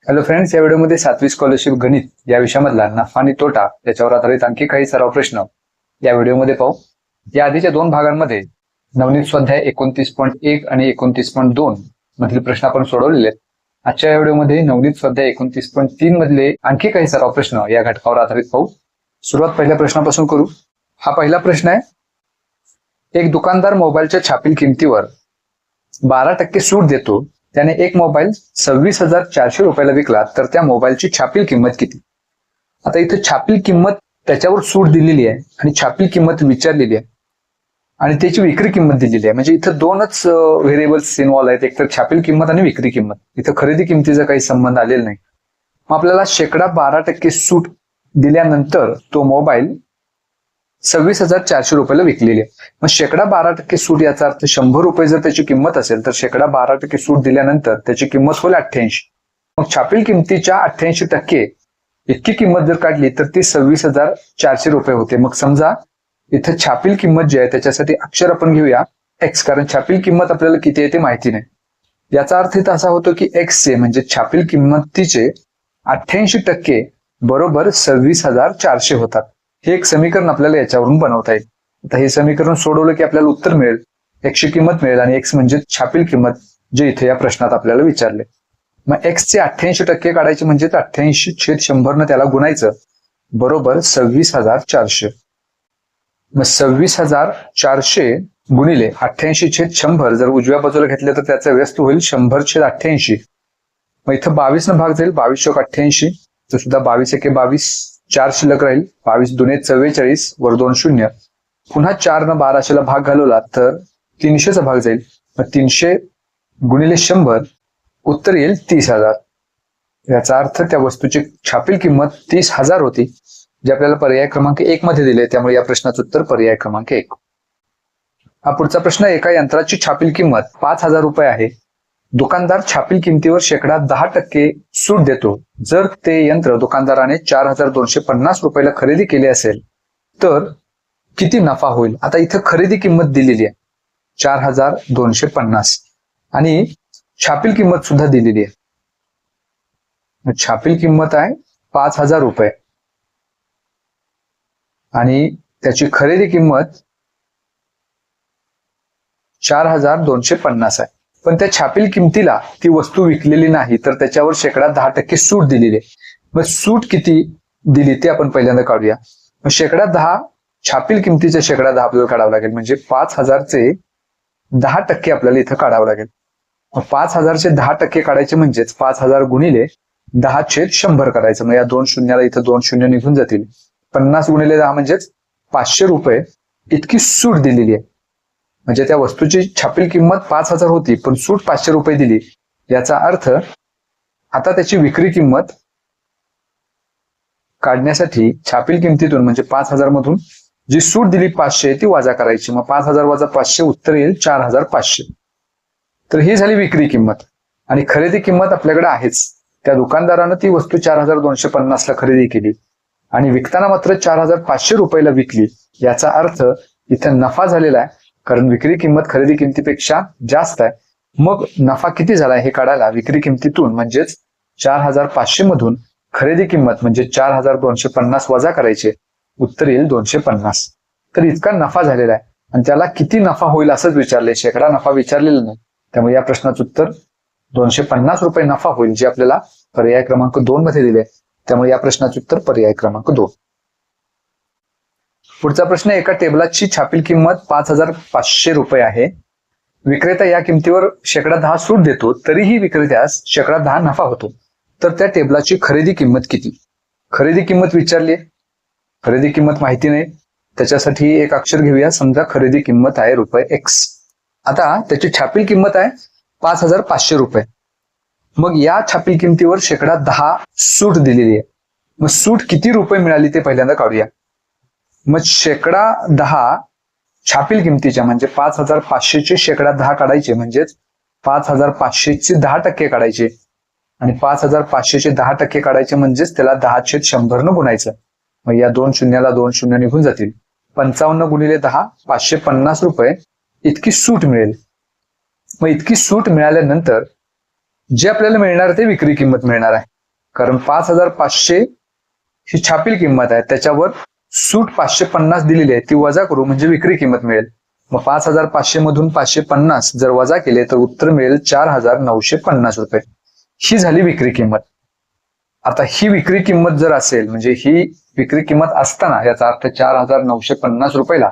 Hello friends, या व्हिडिओमध्ये 7वी scholarship गणित या विषयामधला नफा आणि तोटा याच्यावर आधारित आणखी काही सराव प्रश्न या व्हिडिओमध्ये पाहू. या आधीच्या दोन भागांमध्ये नवनीत स्वाध्याय 29.1 आणि 29.2 मधील प्रश्न आपण सोडवलेले आहेत. आजच्या या व्हिडिओमध्ये नवनीत स्वाध्याय 29.3 मधले आणखी काही सराव प्रश्न या घटकावर आधारित पाहू. सुरुवात पहिल्या प्रश्नापासून करू. हा पहिला प्रश्न आहे. एक दुकानदार मोबाईलच्या छापील किमतीवर 12% सूट देतो. त्याने एक मोबाईल 26,400 रुपयाला विकला तर त्या मोबाईलची छापील किंमत किती? आता इथं छापील किंमत त्याच्यावर सूट दिलेली आहे आणि छापील किंमत विचारलेली आहे आणि त्याची विक्री किंमत दिलेली आहे. म्हणजे इथं दोनच व्हेरिएबल्स इन्व्हॉल्व आहेत, एक तर छापील किंमत आणि विक्री किंमत. इथं खरेदी किंमतीचा काही संबंध आलेला नाही. मग आपल्याला 12% सूट दिल्यानंतर तो मोबाईल 26,400 रुपयाला विकलेली आहे. मग 12% सूट याचा अर्थ 100 रुपये जर त्याची किंमत असेल तर 12% सूट दिल्यानंतर त्याची किंमत होईल 88. मग छापील किमतीच्या 88% इतकी किंमत जर काढली तर ती 26,400 रुपये होते. मग समजा इथं छापील किंमत जी आहे त्याच्यासाठी अक्षर आपण घेऊया एक्स, कारण छापील किंमत आपल्याला किती आहे ते माहिती नाही. याचा अर्थ इथं असा होतो की एक्सचे म्हणजे छापील किंमतीचे 88% बरोबर 26,400 होतात. हे एक समीकरण आपल्याला याच्यावरून बनवता येईल. आता हे समीकरण सोडवलं की आपल्याला उत्तर मिळेल, एक्सची किंमत मिळेल आणि एक्स म्हणजे छापील किंमत जे इथे या प्रश्नात आपल्याला विचारले. मग एक्सचे 88% काढायचे म्हणजे 88/100 न त्याला गुणायचं बरोबर 26,400. मग 26,400 गुणिले 88/100 जर उजव्या बाजूला घेतले तर त्याचा व्यस्त होईल 100/88. मग इथं 22 न भाग जाईल, 22×88 तर सुद्धा 22×1=22, 4 शिल्लक राहील, 22×2=44 वर 2 शून्य. पुन्हा 4 न 1200ला भाग घालवला तर 300चा भाग जाईल. मग 300 गुणिले 100 उत्तर येईल 30,000. याचा अर्थ त्या वस्तूची छापील किंमत 30,000 होती, जे आपल्याला पर्याय क्रमांक 1 मध्ये दिले. त्यामुळे या प्रश्नाचं उत्तर पर्याय क्रमांक 1. हा पुढचा प्रश्न. एका यंत्राची छापील किंमत 5,000 रुपये आहे. दुकानदार छापील किमतीवर 10% सूट देतो. जर ते यंत्र दुकानदाराने 4,250 रुपयाला खरेदी केले असेल तर किती नफा होईल? आता इथं खरेदी किंमत दिलेली आहे 4,250 आणि छापील किंमत सुद्धा दिलेली आहे. छापील किंमत आहे 5,000 रुपये आणि त्याची खरेदी किंमत 4,250 आहे. पण त्या छापील किमतीला ती वस्तू विकलेली नाही तर त्याच्यावर 10% सूट दिलेली आहे. मग सूट किती दिली ते आपण पहिल्यांदा काढूया. मग 10% छापील किमतीचे 10% आपल्याला काढावं लागेल. म्हणजे 5,000चे 10% आपल्याला इथं काढावं लागेल. मग 5,000चे 10% काढायचे म्हणजेच 5,000 गुणिले 10/100 करायचं. मग या 2 शून्याला इथं 2 शून्य निघून जातील. 50 गुणिले 10 म्हणजेच 500 रुपये इतकी सूट दिलेली आहे. म्हणजे त्या वस्तूची छापील किंमत 5,000 होती पण सूट 500 रुपये दिली. याचा अर्थ आता त्याची विक्री किंमत काढण्यासाठी छापील किमतीतून म्हणजे 5,000 मधून जी सूट दिली 500 ती वजा करायची. मग 5,000 वजा 500 उत्तर येईल 4,500. तर ही झाली विक्री किंमत. आणि खरेदी किंमत आपल्याकडे आहेच. त्या दुकानदारानं ती वस्तू 4,250ला खरेदी केली आणि विकताना मात्र 4,500 रुपयाला विकली. याचा अर्थ इथं नफा झालेला आहे, कारण विक्री किंमत खरेदी किमतीपेक्षा जास्त आहे. मग नफा किती झाला हे काढायला विक्री किमतीतून म्हणजेच 4,500 मधून खरेदी किंमत म्हणजे 4,250 वजा करायचे, उत्तर येईल 250. तर इतका नफा झालेला आहे आणि त्याला किती नफा होईल असंच विचारले, शेकडा नफा विचारलेला नाही. त्यामुळे या प्रश्नाचं उत्तर 250 रुपये नफा होईल, जे आपल्याला पर्याय क्रमांक 2 मध्ये दिले. त्यामुळे या प्रश्नाचं उत्तर पर्याय क्रमांक 2. पुढचा प्रश्न. एका टेबलाची छापील किंमत 5,500 रुपये आहे. विक्रेता या किमतीवर 10% सूट देतो तरीही विक्रेत्यास 10% नफा होतो. तर त्या टेबलाची खरेदी किंमत किती? खरेदी किंमत विचारली, खरेदी किंमत माहिती नाही, त्याच्यासाठी एक अक्षर घेऊया. समजा खरेदी किंमत आहे रुपये एक्स. आता त्याची छापील किंमत आहे 5,500 रुपये. मग या छापील किमतीवर 10% सूट दिलेली आहे. मग सूट किती रुपये मिळाली ते पहिल्यांदा काढूया. मग 10% छापील किमतीच्या म्हणजे 5,500चे 10% काढायचे म्हणजेच 5,500चे 10% काढायचे आणि 5,500चे 10% काढायचे म्हणजेच त्याला 10/100 न गुणायचं. मग या 2 शून्याला 2 शून्य निघून जातील. 55 गुणिले 10 550 रुपये इतकी सूट मिळेल. मग इतकी सूट मिळाल्यानंतर जे आपल्याला मिळणार ते विक्री किंमत मिळणार आहे, कारण 5,500 ही छापील किंमत आहे, त्याच्यावर सूट 550 दिलेली आहे, ती वजा करू म्हणजे विक्री किंमत मिळेल. मग 5,500 मधून 550 जर वजा केले तर उत्तर मिळेल 4,950 रुपये. ही झाली विक्री किंमत. आता ही विक्री किंमत जर असेल म्हणजे ही विक्री किंमत असताना याचा अर्थ 4,950 रुपयाला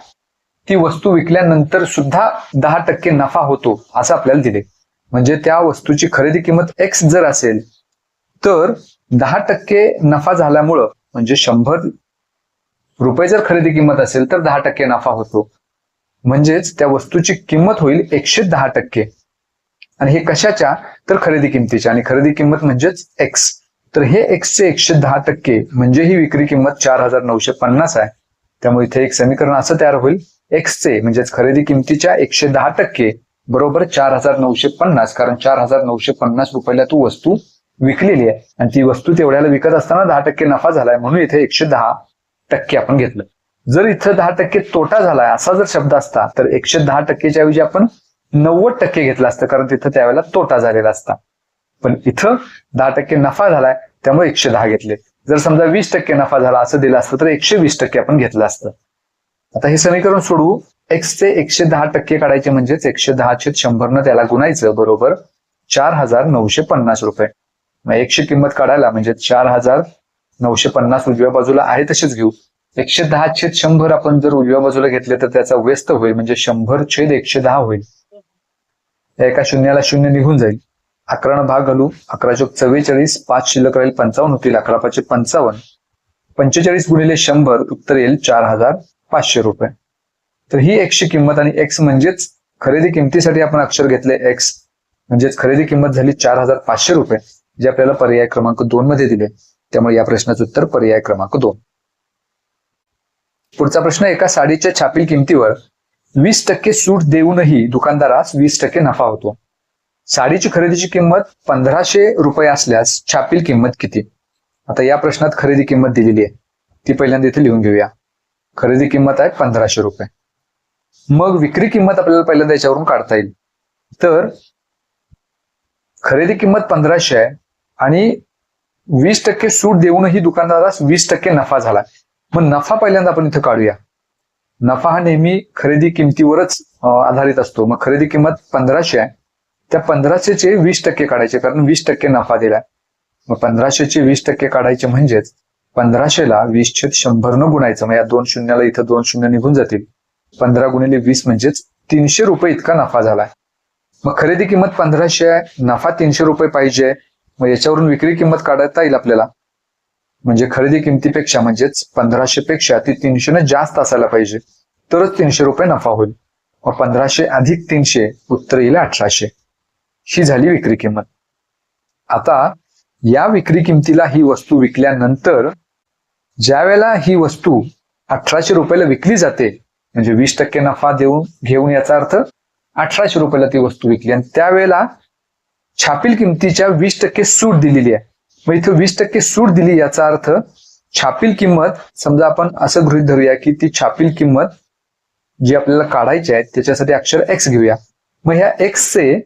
ती वस्तू विकल्यानंतर सुद्धा 10% नफा होतो असं आपल्याला दिले. म्हणजे त्या वस्तूची खरेदी किंमत X जर असेल तर 10% नफा झाल्यामुळं म्हणजे 100 रुपये जर खरेदी किंमत असेल तर 10% नफा होतो, म्हणजेच त्या वस्तूची किंमत होईल 110%. आणि हे कशाच्या तर खरेदी किंमतीच्या, आणि खरेदी किंमत म्हणजेच X. तर हे X चे 110% म्हणजे ही विक्री किंमत 4,950 आहे. त्यामुळे इथे एक समीकरण असं तयार होईल, X चे म्हणजेच खरेदी किंमतीच्या 110% बरोबर 4,950, कारण 4,950 रुपयाला तू वस्तू विकलेली आहे आणि ती वस्तू तेवढ्याला विकत असताना 10% नफा झालाय, म्हणून इथे 110% आपण घेतलं. जर इथं 10% तोटा झालाय असा जर शब्द असता तर 110%च्या ऐवजी आपण 90% घेतलं असतं, कारण तिथं त्यावेळेला तोटा झालेला असता. पण इथं 10% नफा झालाय त्यामुळे 110 घेतले. जर समजा 20% नफा झाला असं दिलं असतं तर 120% आपण घेतलं असतं. आता हे समीकरण सोडवू. X चे 110% काढायचे म्हणजेच 110/100 न त्याला गुणायचं बरोबर 4,950 रुपये. मग 100 किंमत काढायला म्हणजे 4,950 उजव्या बाजूला आहे तसेच घेऊ. 110/100 आपण जर उजव्या बाजूला घेतले तर त्याचा व्यस्त होईल म्हणजे 100/110 होईल. एका शून्याला शून्य निघून जाईल. 11 भाग घालू. 11×44, 5 शिल्लक राहील 55 होतील. 11×5 55. 45 गुणिले 100 उत्तर येईल 4,500 रुपये. तर ही X ची किंमत आणि X म्हणजेच खरेदी किंमतीसाठी आपण अक्षर घेतले X म्हणजेच खरेदी किंमत झाली 4,500 रुपये, जे आपल्याला पर्याय क्रमांक 2 मध्ये दिले. त्यामुळे या प्रश्नाचं उत्तर पर्याय क्रमांक 2. पुढचा प्रश्न, एका साडीच्या छापील किमतीवर 20% सूट देऊनही दुकानदारास 20% नफा होतो. साडीची खरेदीची किंमत 1,500 रुपये असल्यास छापील किंमत किती? आता या प्रश्नात खरेदी किंमत दिलेली आहे, ती पहिल्यांदा इथे लिहून घेऊया. खरेदी किंमत आहे 1,500 रुपये. मग विक्री किंमत आपल्याला पहिल्यांदा याच्यावरून काढता येईल. तर खरेदी किंमत 1,500 आहे आणि 20% सूट देऊनही दुकानदारास 20% नफा झाला. मग नफा पहिल्यांदा आपण इथं काढूया. नफा हा नेहमी खरेदी किमतीवरच आधारित असतो. मग खरेदी किंमत 1,500 आहे, त्या 1,500चे 20% काढायचे, कारण 20% नफा दिलाय. मग 1,500चे 20% काढायचे म्हणजेच 1,500ला 20/100 न गुणायचं. मग या 2 शून्याला इथं 2 शून्य निघून जातील. 15 गुणिले 20 म्हणजेच 300 रुपये इतका नफा झालाय. मग खरेदी किंमत 1,500 आहे, नफा 300 रुपये पाहिजे. मग याच्यावरून विक्री किंमत काढता येईल आपल्याला. म्हणजे खरेदी किमतीपेक्षा म्हणजेच 1,500 पेक्षा ती 300 ने जास्त असायला पाहिजे, तरच 300 रुपये नफा होईल. मग 1,500 अधिक 300 उत्तर येईल 1,800. ही झाली विक्री किंमत. आता या विक्री किमतीला ही वस्तू विकल्यानंतर ज्या वेळेला ही वस्तू 1,800 रुपयाला विकली जाते, म्हणजे 20% नफा घेऊन याचा अर्थ 1,800 रुपयाला ती वस्तू विकली, आणि त्यावेळेला छापील किमतीच्या 20% सूट दिलेली आहे. मग इथं 20% सूट दिली याचा अर्थ छापील किंमत, समजा आपण असं गृहीत धरूया की ती छापील किंमत जी आपल्याला काढायची आहे त्याच्यासाठी अक्षर X घेऊया. मग ह्या X चे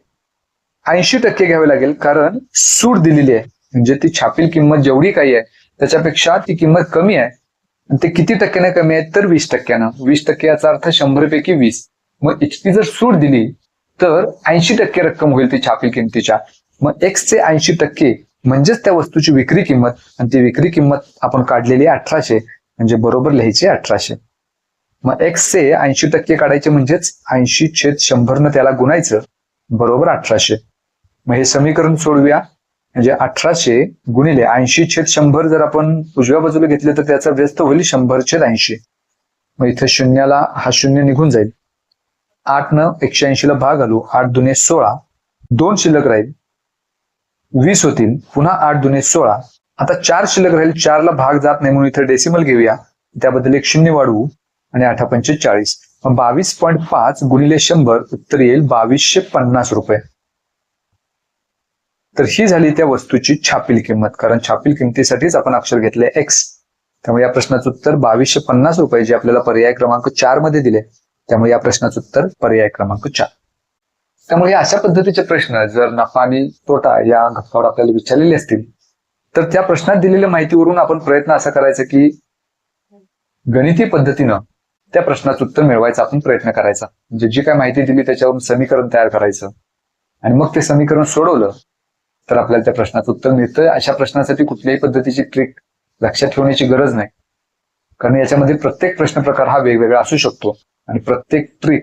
80% घ्यावे लागेल, कारण सूट दिलेली आहे. म्हणजे ती छापील किंमत जेवढी काही आहे त्याच्यापेक्षा ती किंमत कमी आहे. आणि ते किती टक्क्याने कमी आहे तर 20%. 20% याचा अर्थ 100 पैकी 20. मग इतकी जर सूट दिली तर 80% रक्कम होईल ती छापील किमतीच्या. मग X चे 80% म्हणजेच त्या वस्तूची विक्री किंमत, आणि ती विक्री किंमत आपण काढलेली 1,800, म्हणजे बरोबर लिहायची 1,800. मग X चे 80% काढायचे म्हणजेच 80/100 न त्याला गुणायचं बरोबर 1,800. मग हे समीकरण सोडूया. म्हणजे 1,800 गुणिले 80/100 जर आपण उजव्या बाजूला घेतले तर त्याचा व्यस्त होईल 100/80. मग इथे शून्याला हा शून्य निघून जाईल. 8 न 180ला भाग घालू. 8 दुने 16, 2 शिल्लक राहील 20 होतील. पुन्हा 8 दुने 16, आता 4 शिल्लक राहील. 4ला भाग जात नाही म्हणून इथे डेसिमल घेऊया, त्याबद्दल एक शून्य वाढवू आणि 8×5 = 40. मग 22.5 गुणिले 100 उत्तर येईल 2,250 रुपये. तर ही झाली त्या वस्तूची छापील किंमत, कारण छापील किमतीसाठीच आपण अक्षर घेतले X. त्यामुळे या प्रश्नाचं उत्तर 2,250 रुपये, जे आपल्याला पर्याय क्रमांक 4 मध्ये दिले. त्यामुळे या प्रश्नाचं उत्तर पर्याय क्रमांक 4. त्यामुळे अशा पद्धतीचे प्रश्न जर नफा आणि तोटा या घटकावर आपल्याला विचारलेले असतील तर त्या प्रश्नात दिलेल्या माहितीवरून आपण प्रयत्न असा करायचा की गणिती पद्धतीनं त्या प्रश्नाचं उत्तर मिळवायचा आपण प्रयत्न करायचा. म्हणजे जी काय माहिती दिली त्याच्यावरून समीकरण तयार करायचं आणि मग ते समीकरण सोडवलं तर आपल्याला त्या प्रश्नाचं उत्तर मिळतं. अशा प्रश्नासाठी कुठल्याही पद्धतीची ट्रिक लक्षात ठेवण्याची गरज नाही, कारण याच्यामध्ये प्रत्येक प्रश्न प्रकार हा वेगवेगळा असू शकतो आणि प्रत्येक ट्रिक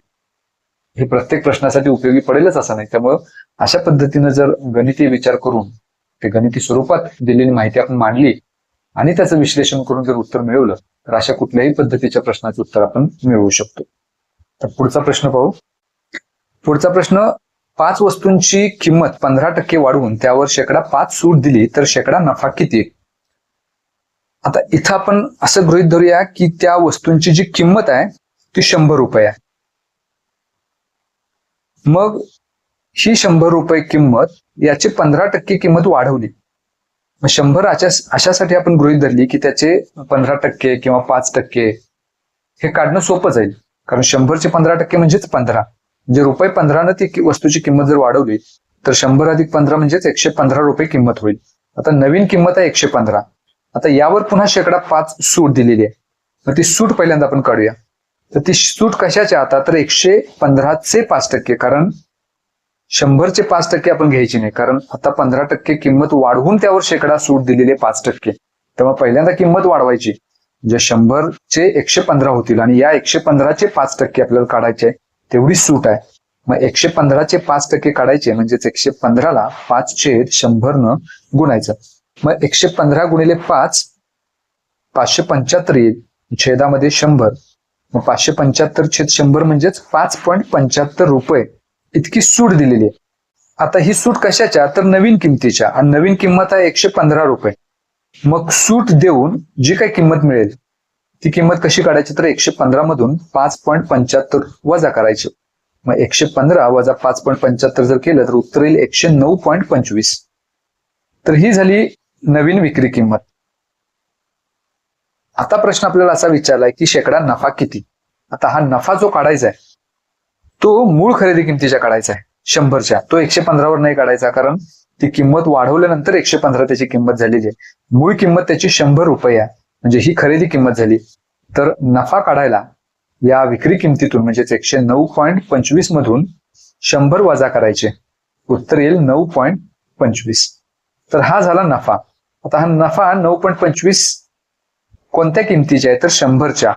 हे प्रत्येक प्रश्नासाठी उपयोगी पडेलच असं नाही. त्यामुळं अशा पद्धतीनं जर गणिती विचार करून ते गणिती स्वरूपात दिलेली माहिती आपण मांडली आणि त्याचं विश्लेषण करून जर उत्तर मिळवलं तर अशा कुठल्याही पद्धतीच्या प्रश्नाचं उत्तर आपण मिळवू शकतो. तर पुढचा प्रश्न पाहू. पुढचा प्रश्न, 5 वस्तूंची किंमत 15% वाढवून त्यावर शेकडा 5 सूट दिली तर शेकडा नफा किती? आता इथं आपण असं गृहीत धरूया की त्या वस्तूंची जी किंमत आहे ती 100 रुपये आहे. मग ही 100 रुपये किंमत याची 15% किंमत वाढवली. मग 100 अशासाठी आपण गृहीत धरली की त्याचे 15% किंवा 5% हे काढणं सोपं जाईल, कारण 100चे 15% म्हणजेच 15. म्हणजे रुपये 15 ती वस्तूची किंमत जर वाढवली तर 100 अधिक 15 म्हणजेच 115 रुपये किंमत होईल. आता नवीन किंमत आहे 115. आता यावर पुन्हा शेकडा 5 सूट दिलेली आहे. मग ती सूट पहिल्यांदा आपण काढूया. तर ती सूट कशाची? आता तर 115चे 5%, कारण 100चे 5% आपण घ्यायची नाही, कारण आता 15% किंमत वाढवून त्यावर शेकडा सूट दिलेली 5%. तेव्हा पहिल्यांदा किंमत वाढवायची, जे 100चे 115 होतील आणि या 115चे 5% आपल्याला काढायचे, तेवढी सूट आहे. मग 115चे 5% काढायचे म्हणजेच 115ला 5/100 न गुणायचं. मग 115 गुणिले 5 575 येईल, छेदामध्ये 100. मग 575/100 म्हणजेच 5.75 रुपये इतकी सूट दिलेली आहे. आता ही सूट कशाच्या? तर नवीन किमतीच्या, आणि नवीन किंमत आहे 115 रुपये. मग सूट देऊन जी काही किंमत मिळेल ती किंमत कशी काढायची? तर 115 मधून 5.75 वजा करायची. मग 115 वजा 5.75 जर केलं तर उत्तर येईल 109.25. तर ही झाली नवीन विक्री किंमत. आता प्रश्न आपल्याला असा विचारलाय की शेकडा नफा किती? आता हा नफा जो काढायचा आहे तो मूळ खरेदी किमतीच्या काढायचा आहे 100च्या. तो 115 वर नाही काढायचा, कारण ती किंमत वाढवल्यानंतर 115 त्याची किंमत झालेली आहे. मूळ किंमत त्याची 100 रुपये आहे, म्हणजे ही खरेदी किंमत झाली. तर नफा काढायला या विक्री किमतीतून म्हणजेच 109.25 मधून 100 वजा करायचे, उत्तर येईल 9.25. तर हा झाला नफा. आता हा नफा 9.25 कोणत्या किमतीच्या आहे? तर 100च्या.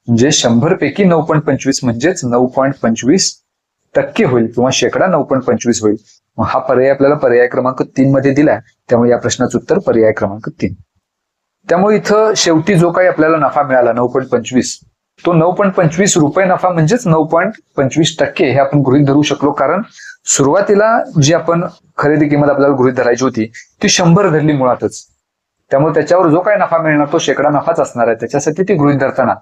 म्हणजे 100 पैकी 9.25 म्हणजेच 9.25% होईल किंवा शेकडा 9.25 होईल. मग हा पर्याय आपल्याला पर्याय क्रमांक 3 मध्ये दिलाय, त्यामुळे या प्रश्नाचं उत्तर पर्याय क्रमांक 3. त्यामुळे इथं शेवटी जो काही आपल्याला नफा मिळाला 9.25, तो 9.25 रुपये नफा म्हणजेच 9.25% हे आपण गृहीत धरू शकलो, कारण सुरुवातीला जी आपण खरेदी किंमत आपल्याला गृहीत धरायची होती ती 100 धरली मुळातच. त्यामुळे त्याच्यावर जो काही नफा मिळणार तो शेकडा नफाच असणार आहे. त्याच्यासाठी ती गृहीत धरताना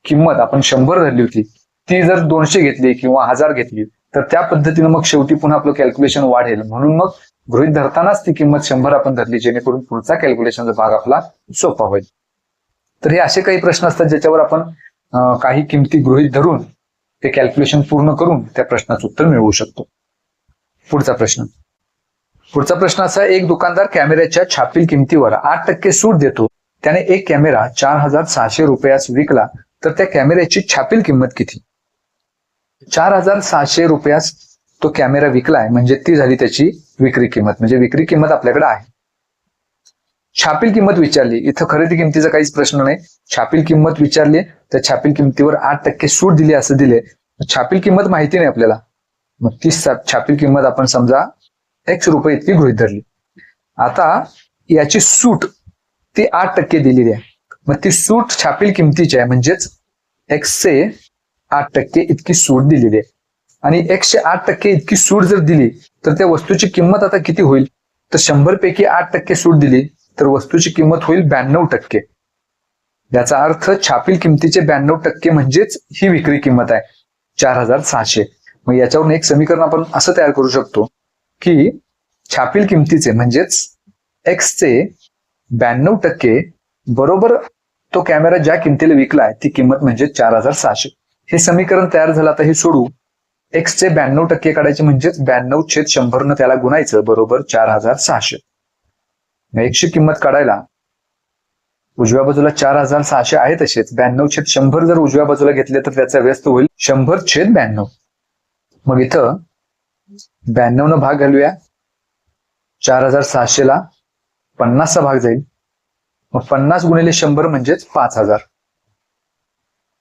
किंमत आपण 100 धरली होती, ती जर 200 घेतली किंवा 1000 घेतली तर त्या पद्धतीनं मग शेवटी पुन्हा आपलं कॅल्क्युलेशन वाढेल. म्हणून मग गृहीत धरतानाच ती किंमत 100 आपण धरली, जेणेकरून पुढचा कॅल्क्युलेशनचा भाग आपला सोपा होईल. तर हे असे काही प्रश्न असतात ज्याच्यावर आपण काही किमती गृहीत धरून ते कॅल्क्युलेशन पूर्ण करून त्या प्रश्नाचं उत्तर मिळवू शकतो. पुढचा प्रश्न असा, एक दुकानदार कॅमेऱ्याच्या छापील किमतीवर 8% सूट देतो. त्याने एक कॅमेरा 4600 रुपयास विकला तर त्या कॅमेऱ्याची छापील किंमत किती? 4600 रुपयास तो कॅमेरा विकलाय म्हणजे ती झाली त्याची विक्री किंमत. म्हणजे विक्री किंमत आपल्याकडे आहे. छापील किंमत विचारली, इथं खरेदी किमतीचा काहीच प्रश्न नाही. छापील किंमत विचारली, त्या छापील किंमतीवर 8% सूट दिली असं दिले. छापील किंमत माहिती नाही आपल्याला, मग ती छापील किंमत आपण समजा X रुपये इतकी गृहीत धरली. आता याची सूट ती 8% दिलेली आहे. मग ती सूट छापील किमतीची आहे, म्हणजेच Xचे 8% इतकी सूट दिलेली आहे. आणि Xचे 8% इतकी सूट जर दिली तर त्या वस्तूची किंमत आता किती होईल? तर 100 पैकी 8% सूट दिली तर वस्तूची किंमत होईल 92%. याचा अर्थ छापील किमतीचे 92% म्हणजेच ही विक्री किंमत आहे 4600. मग याच्यावरून एक समीकरण आपण असं तयार करू शकतो की छापील किमतीचे म्हणजेच Xचे 92% बरोबर तो कॅमेरा ज्या किमतीला विकलाय ती किंमत म्हणजे 4600. हे समीकरण तयार झालं. आता हे सोडू. एक्स चे 92% काढायचे म्हणजेच 92/100 त्याला गुणायचं बरोबर 4600. एक्स ची किंमत काढायला उजव्या बाजूला 4600 आहे तसेच 92/100 जर उजव्या बाजूला घेतले तर त्याचा व्यस्त होईल 100/92. मग इथं 92 न भाग घालूया, 4600 ला 50 चा भाग जाईल, मग 50 गुणिले 100 म्हणजेच 5000.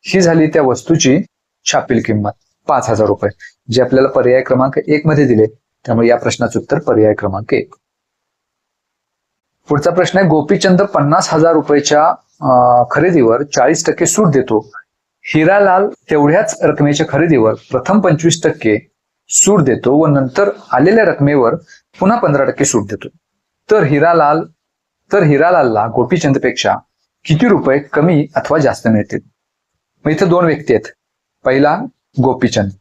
ही झाली त्या वस्तूची छापील किंमत 5000 रुपये, जे आपल्याला पर्याय क्रमांक 1 मध्ये दिले. त्यामुळे या प्रश्नाचं उत्तर पर्याय क्रमांक 1. पुढचा प्रश्न आहे, गोपीचंद 50,000 रुपयाच्या खरेदीवर 40% सूट देतो. हिरालाल तेवढ्याच रकमेच्या खरेदीवर प्रथम 25% सूट देतो व नंतर आलेल्या रकमेवर पुन्हा 15% सूट देतो. तर हिरालालला गोपीचंदपेक्षा किती रुपये कमी अथवा जास्त मिळतील? मग इथे दोन व्यक्ती आहेत. पहिला गोपीचंद,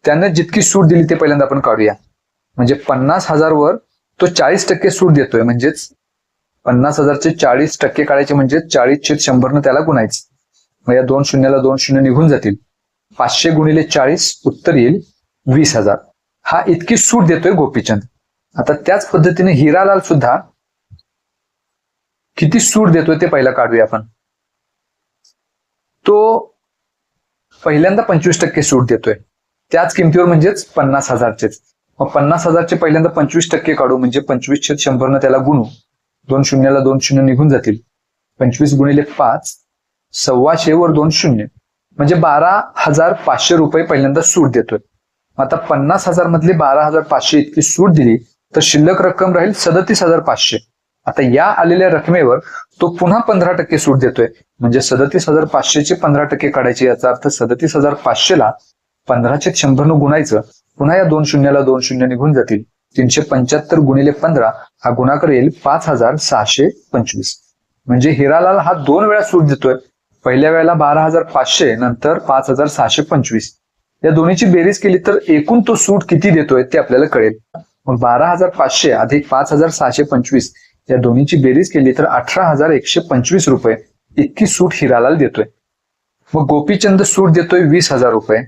त्यानं जितकी सूट दिली ते पहिल्यांदा आपण काढूया. म्हणजे 50,000 वर तो 40% सूट देतोय, म्हणजेच 50,000चे 40% काढायचे म्हणजे 40/100 त्याला गुणायचं. मग या 2 शून्याला 2 शून्य निघून जातील. 500 गुणिले 40 उत्तर येईल 20,000. हा इतकी सूट देतोय गोपीचंद. आता त्याच पद्धतीने हिरालाल सुद्धा किती सूट देतोय ते पहिला काढूया आपण. तो पहिल्यांदा 25% सूट देतोय त्याच किमतीवर, म्हणजेच 50,000चेच. मग 50,000चे पहिल्यांदा 25% काढू, म्हणजे 25/100 त्याला गुणू. 2 शून्याला 2 शून्य निघून जातील. 25 गुणिले 5 125 वर 2 शून्य म्हणजे 12,500 रुपये पहिल्यांदा सूट देतोय. आता 50,000 मधली 12,500 इतकी सूट दिली तर शिल्लक रक्कम राहील 37,500. आता या आलेल्या रकमेवर तो पुन्हा 15% सूट देतोय, म्हणजे 37,500चे 15% काढायचे. याचा अर्थ 37,500 ला 15/100 गुणायचं. पुन्हा या 2 शून्याला 2 शून्य निघून जातील. 375 गुणिले 15 हा गुणाकार येईल 5,625. म्हणजे हिरालाल हा 2 वेळा सूट देतोय. पहिल्या वेळेला 12,500, नंतर 5,625. या दोन्हीची बेरीज केली तर एकूण तो सूट किती देतोय ते आपल्याला कळेल. मग 12,500 अधिक 5,625 या दोन्हीची बेरीज केली तर 18,125 रुपये इतकी सूट हिरालाल देतोय. मग गोपीचंद सूट देतोय 20,000 रुपये,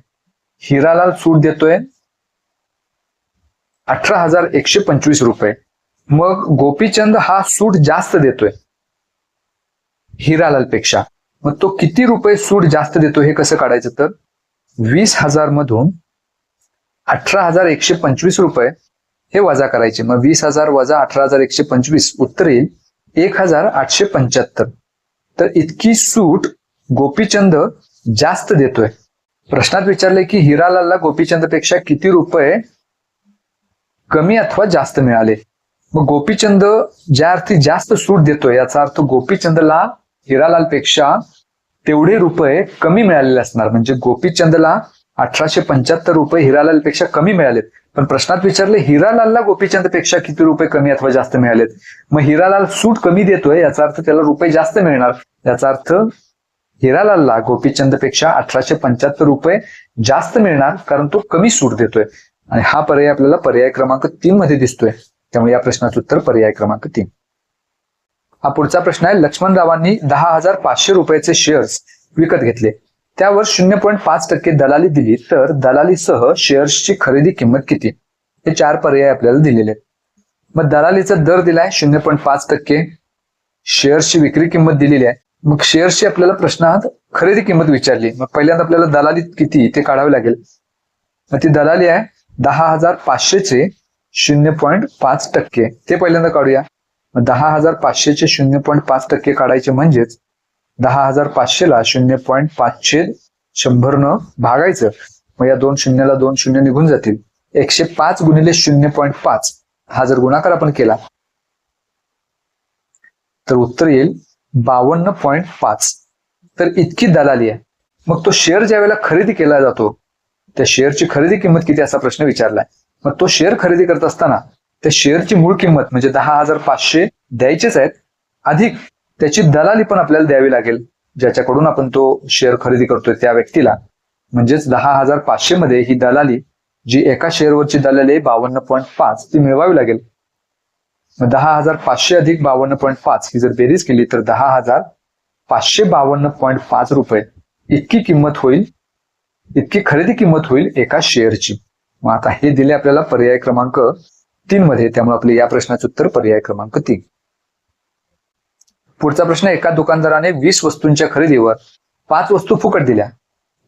हिरालाल सूट देतोय 18,125 रुपये. मग गोपीचंद हा सूट जास्त देतोय हिरालाल पेक्षा. मग तो किती रुपये सूट जास्त देतो हे कसं काढायचं? तर 20,000 मधून 18,125 रुपये हे वजा करायचे. मग 20,000 वजा 18,125 उत्तर येईल 1,875. तर इतकी सूट गोपीचंद जास्त देतोय. प्रश्नात विचारले की हिरालालला गोपीचंदपेक्षा किती रुपये कमी अथवा जास्त मिळाले. मग गोपीचंद ज्या अर्थी जास्त सूट देतोय याचा अर्थ गोपीचंदला हिरालालपेक्षा तेवढे रुपये कमी मिळालेले असणार. म्हणजे गोपीचंदला 1875 रुपये हिरालालपेक्षा कमी मिळालेत. पण प्रश्नात विचारले हिरालालला गोपीचंदपेक्षा किती रुपये कमी अथवा जास्त मिळालेत. मग हिरालाल सूट कमी देतोय याचा अर्थ त्याला रुपये जास्त मिळणार. याचा अर्थ हिरालालला गोपीचंदपेक्षा 1875 रुपये जास्त मिळणार, कारण तो कमी सूट देतोय. आणि हा पर्याय आपल्याला पर्याय क्रमांक 3 मध्ये दिसतोय. त्यामुळे या प्रश्नाचं उत्तर पर्याय क्रमांक 3. हा पुढचा प्रश्न आहे, लक्ष्मणरावांनी 10,500 रुपयाचे शेअर्स विकत घेतले. त्यावर 0.5% दलाली दिली तर दलालीसह शेअर्सची खरेदी किंमत किती? हे 4 पर्याय आपल्याला दिलेले आहेत. मग दलालीचा दर दिलाय 0.5%, शेअर्सची विक्री किंमत दिलेली आहे. मग शेअर्सची आपल्याला प्रश्नात खरेदी किंमत विचारली. मग पहिल्यांदा आपल्याला दलाली किती ते काढावे लागेल. मग ती दलाली आहे 10,500चे 0.5%, ते पहिल्यांदा काढूया. मग 10,500चे 0.5% काढायचे म्हणजेच 10,500 ला 0.5/100 न भागायचं. मग या 2 शून्याला 2 शून्य निघून जातील. 105 गुणिले 0.5 हा जर गुणाकार आपण केला तर उत्तर येईल 52.5. तर इतकी दलाली आहे. मग तो शेअर ज्या वेळेला खरेदी केला जातो त्या शेअरची खरेदी किंमत किती असा प्रश्न विचारलाय. मग तो शेअर खरेदी करत असताना त्या शेअरची मूळ किंमत म्हणजे 10,500 द्यायचेच आहेत, अधिक त्याची दलाली पण आपल्याला द्यावी लागेल ज्याच्याकडून आपण तो शेअर खरेदी करतोय त्या व्यक्तीला. म्हणजेच 10,500 मध्ये ही दलाली जी एका शेअरवरची दलाली आहे 52.5 ती मिळवावी लागेल. मग 10,500 अधिक 52.5 ही जर बेरीज केली तर 10,552.5 रुपये इतकी किंमत होईल इतकी खरेदी किंमत होईल एका शेअरची. मग आता हे दिले आपल्याला पर्याय क्रमांक 3 मध्ये, त्यामुळे आपले या प्रश्नाचे उत्तर पर्याय क्रमांक 3. पुढचा प्रश्न, एका दुकानदाराने 20 वस्तूंच्या खरेदीवर 5 वस्तू फुकट दिल्या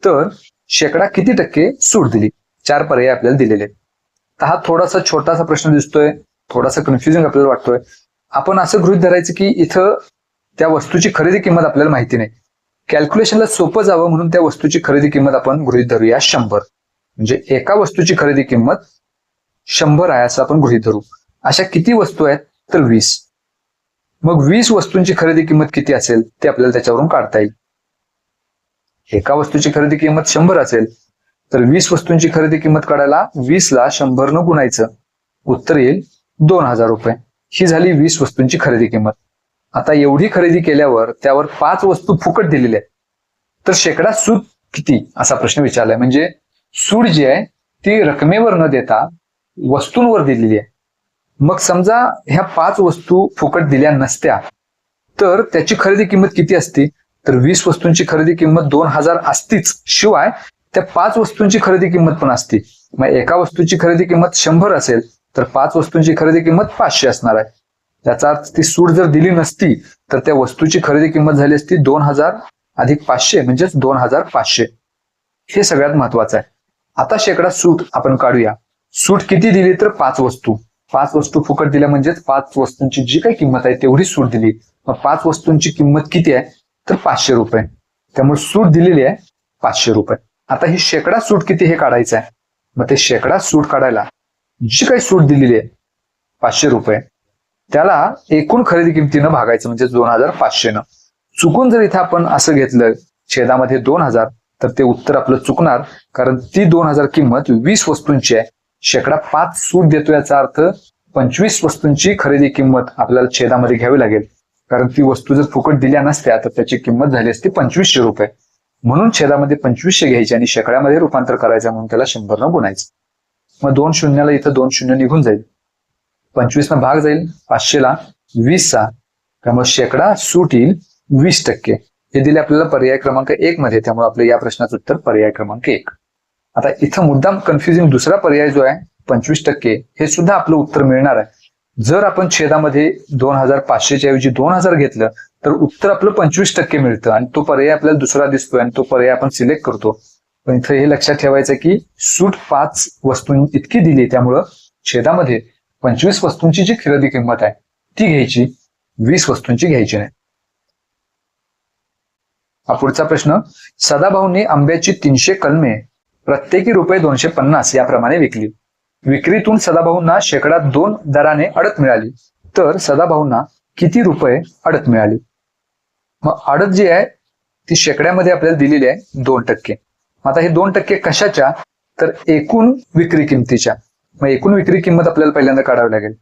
तर शेकडा किती टक्के सूट दिली? 4 पर्याय आपल्याला दिलेले आहेत. हा थोडासा छोटासा प्रश्न दिसतोय, थोडासा कन्फ्युजिंग आपल्याला वाटतोय. आपण असं गृहीत धरायचं की इथं त्या वस्तूची खरेदी किंमत आपल्याला माहिती नाही. कॅल्क्युलेशनला सोपं जावं म्हणून त्या वस्तूची खरेदी किंमत आपण गृहीत धरूया 100. म्हणजे एका वस्तूची खरेदी किंमत 100 आहे असं आपण गृहीत धरू. अशा किती वस्तू आहेत? तर 20. मग 20 वस्तूंची खरेदी किंमत किती असेल ते आपल्याला त्याच्यावरून काढता येईल. एका वस्तूची खरेदी किंमत 100 असेल तर 20 वस्तूंची खरेदी किंमत काढायला 20 ला 100 न गुणायचं, उत्तर येईल 2000 रुपये. ही झाली 20 वस्तूंची खरेदी किंमत. आता एवढी खरेदी केल्यावर त्यावर 5 वस्तू फुकट दिलेल्या आहेत तर शेकडा सूट किती असा प्रश्न विचारलाय. म्हणजे सूट जी आहे ती रकमेवर न देता वस्तूंवर दिलेली आहे. मग समजा ह्या 5 वस्तू फुकट दिल्या नसत्या तर त्याची खरेदी किंमत किती असती? तर 20 वस्तूंची खरेदी किंमत 2000 असतीच, शिवाय त्या 5 वस्तूंची खरेदी किंमत पण असती. मग एका वस्तूची खरेदी किंमत 100 असेल तर 5 वस्तूंची खरेदी किंमत 500 असणार आहे. त्याचा अर्थ ती सूट जर दिली नसती तर त्या वस्तूची खरेदी किंमत झाली असती 2000 अधिक 500 म्हणजेच 2500. हे सगळ्यात महत्वाचं आहे. आता शेकडा सूट आपण काढूया. सूट किती दिली? तर 5 वस्तू. 5 वस्तू फुकट दिल्या म्हणजेच 5 वस्तूंची जी काही किंमत आहे तेवढी सूट दिली. मग 5 वस्तूंची किंमत किती आहे? तर 500 रुपये. त्यामुळे सूट दिलेली आहे 500 रुपये. आता ही शेकडा सूट किती हे काढायचं आहे. मग ते शेकडा सूट काढायला जी काही सूट दिलेली आहे 500 रुपये त्याला एकूण खरेदी किमतीनं भागायचं म्हणजे 2500 न. चुकून जर इथं आपण असं घेतलं छेदामध्ये 2000 तर ते उत्तर आपलं चुकणार, कारण ती 2000 किंमत 20 वस्तूंची आहे. शेकडा 5 सूट देतो याचा अर्थ 25 वस्तूंची खरेदी किंमत आपल्याला छेदामध्ये घ्यावी लागेल, कारण ती वस्तू जर फुकट दिल्या नसत्या तर त्याची किंमत झाली असती 2500 रुपये. म्हणून छेदामध्ये 2500 घ्यायचे आणि शेकड्यामध्ये रूपांतर करायचं म्हणून त्याला 100 न गुणायचं. मग 2 शून्याला इथं 2 शून्य निघून जाईल. 25 न भाग जाईल 500 ला 20 चा, त्यामुळे शेकडा सूट येईल 20%. हे दिले आपल्याला पर्याय क्रमांक 1 मध्ये, त्यामुळे आपल्या या प्रश्नाचं उत्तर पर्याय क्रमांक 1. आता इथं मुद्दाम कन्फ्युजिंग दुसरा पर्याय जो आहे 25%, हे सुद्धा आपलं उत्तर मिळणार आहे. जर आपण छेदामध्ये 2500 ऐवजी 2000 घेतलं तर उत्तर आपलं 25% मिळतं आणि तो पर्याय आपल्याला दुसरा दिसतोय आणि तो पर्याय आपण सिलेक्ट करतो. पण इथं हे लक्षात ठेवायचं की सूट 5 वस्तू इतकी दिली, त्यामुळं छेदामध्ये 25 वस्तूंची जी खरेदी किंमत आहे ती घ्यायची, 20 वस्तूंची घ्यायची नाही. हा पुढचा प्रश्न, सदाभाऊंनी आंब्याची 300 कलमे प्रत्येकी रुपये 250 याप्रमाणे विकली. विक्रीतून सदाभाऊंना शेकडा 2 दराने अडत मिळाली तर सदाभाऊंना किती रुपये अडत मिळाली? मग अडत जी आहे ती शेकड्यामध्ये आपल्याला दिलेली आहे 2%. आता हे 2% कशाच्या? तर एकूण विक्री किमतीच्या. मग एकूण विक्री किंमत आपल्याला पहिल्यांदा काढावी लागेल.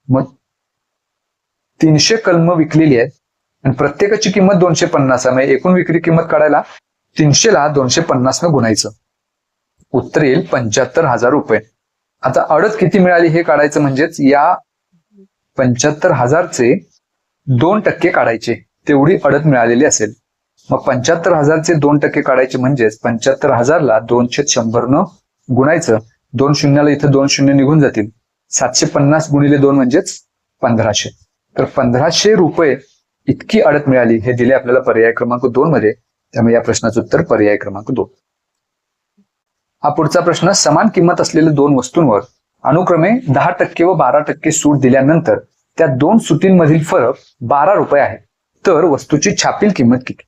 मग 300 कलम विकलेली आहेत आणि प्रत्येकाची किंमत 250 आहे. मग एकूण विक्री किंमत काढायला 300 ला 250 न गुणायचं, उत्तर येईल 75,000 रुपये. आता अडत किती मिळाली हे काढायचं, म्हणजेच या 75,000चे 2% काढायचे, तेवढी अडत मिळालेली असेल. मग 75,000चे 2% काढायचे म्हणजेच 75,000 ला 2/100 न गुणायचं. 2 शून्याला इथं 2 शून्य निघून जातील. 750 गुणिले 2 म्हणजेच 1500. तर 1500 रुपये इतकी अडत मिळाली हे दिले आपल्याला पर्याय क्रमांक 2 मध्ये, त्यामुळे या प्रश्नाचं उत्तर पर्याय क्रमांक 2. हा पुढचा प्रश्न, समान किंमत असलेल्या 2 वस्तूंवर अनुक्रमे 10% व 12% सूट दिल्यानंतर त्या 2 सुटींमधील फरक 12 रुपये आहे, तर वस्तूची छापील किंमत किती?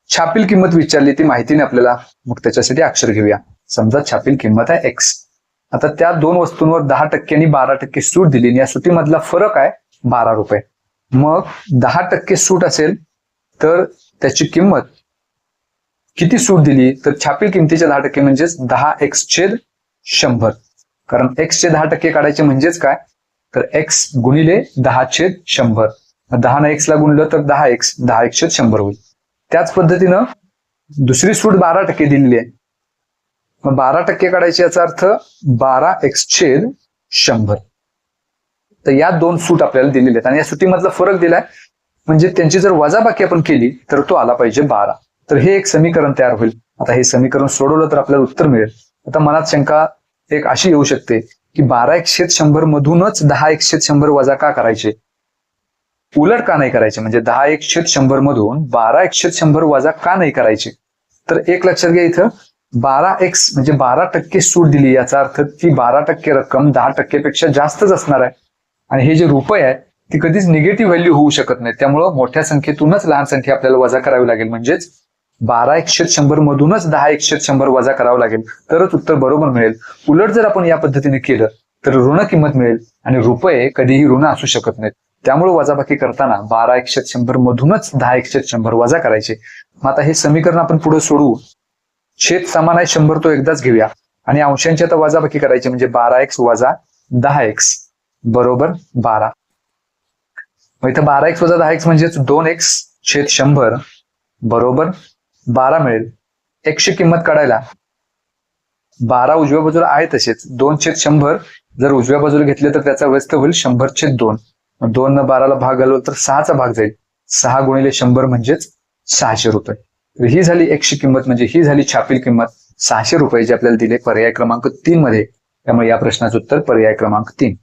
छापील किंमत विचारली, ती माहिती नाही आपल्याला, मग त्याच्यासाठी अक्षर घेऊया. समजा छापील किंमत आहे X. आता त्या 2 वस्तूंवर 10% आणि 12% सूट दिली, या सुटीमधला फरक आहे 12 रुपये. मग 10% सूट असेल तर त्याची किंमत किती सूट दिली? तर छापील किमतीच्या 10% म्हणजेच 10x/100. कारण x चे 10% काढायचे म्हणजेच काय? तर x गुणिले 10/100. 10 न x ला गुणलं तर 10x, 10x/100 होईल. त्याच पद्धतीनं दुसरी सूट 12% दिलेली आहे. मग 12% काढायचे, याचा अर्थ 12x/100. तर या 2 सूट आपल्याला दिलेले आहेत आणि या सुटीमधला फरक दिलाय, म्हणजे त्यांची जर वजाबाकी आपण केली तर तो आला पाहिजे 12. तर हे एक समीकरण तयार होईल. आता हे समीकरण सोडवलं तर आपल्याला उत्तर मिळेल. आता मनात शंका एक अशी येऊ शकते की 12/100 मधूनच 10/100 वजा का करायचे, उलट का नाही करायचे, म्हणजे 10/100 मधून 12/100 वजा का नाही करायचे. तर एक लक्षात घ्या, इथं 12x म्हणजे 12% सूट दिली, याचा अर्थ ती 12% रक्कम 10% पेक्षा जास्तच असणार आहे. आणि हे जे रुपये आहे ती कधीच निगेटिव्ह व्हॅल्यू होऊ शकत नाही. त्यामुळं मोठ्या संख्येतूनच लहान संख्या आपल्याला वजा करावी लागेल. म्हणजेच 12/100 मधूनच 10/100 वजा करावं लागेल तरच उत्तर बरोबर मिळेल. उलट जर आपण या पद्धतीने केलं तर ऋण किंमत मिळेल आणि रुपये कधीही ऋण असू शकत नाहीत. त्यामुळे वजाबाकी करताना 12/100 मधूनच 10/100 वजा करायचे. मग आता हे समीकरण आपण पुढे सोडवू. छेद समान आहे 100 तो एकदाच घेऊया आणि अंशांची आता वजाबाकी करायची, म्हणजे 12x वजा 10x बरोबर 12. मग इथं 12x वजा 10x म्हणजेच 2x छेद 100 बरोबर 12 मिळेल. x ची किंमत काढायला 12 उजव्या बाजूला आहे तसेच 2/100 जर उजव्या बाजूला घेतले तर त्याचा व्यस्त होईल 100/2. 2 न 12ला भाग घालवला तर 6चा भाग जाईल. 6 गुणिले 100 म्हणजेच 600 रुपये. ही झाली x ची किंमत, म्हणजे ही झाली छापील किंमत 600 रुपये जे आपल्याला दिले पर्याय क्रमांक 3 मध्ये. त्यामुळे या प्रश्नाचं उत्तर पर्याय क्रमांक 3.